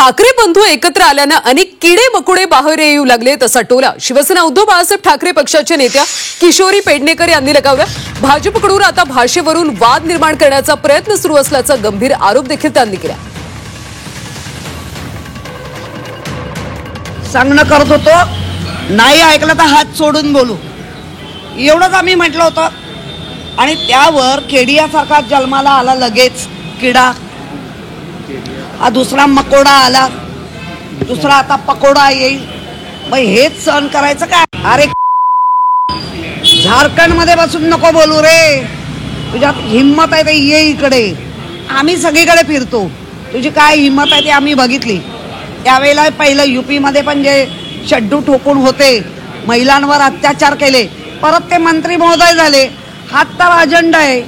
ठाकरे बंधू एकत्र आल्यानं अनेक किडे मकुडे बाहेर येऊ लागले तसा टोला शिवसेना उद्धव बाळासाहेब ठाकरे पक्षाच्या नेत्या किशोरी पेडणेकर यांनी लगावला। भाजपकडून आता भाषेवरून वाद निर्माण करण्याचा प्रयत्न सुरू असल्याचा गंभीर आरोप देखील त्यांनी केला। सांगणं करत होतो, नाही ऐकलं तर हात सोडून बोलू, एवढंच आम्ही म्हटलं होतं। आणि त्यावर केडियासारखा जन्माला आला लगेच किडा, हा दुसरा मकोडा आला, दुसरा आता पकोडा येईल। मग हेच सहन करायचं काय? अरे झारखंड मध्ये बसून नको बोलू रे, तुझ्यात हिम्मत आहे ते ये इकडे। आम्ही सगळीकडे फिरतो, तुझी काय हिम्मत आहे ते आम्ही बघितली। त्यावेळेला पहिलं यूपी मध्ये पण जे शड्डू ठोकून होते, महिलांवर अत्याचार केले, परत ते मंत्री महोदय झाले। हा तर अजेंडा आहे।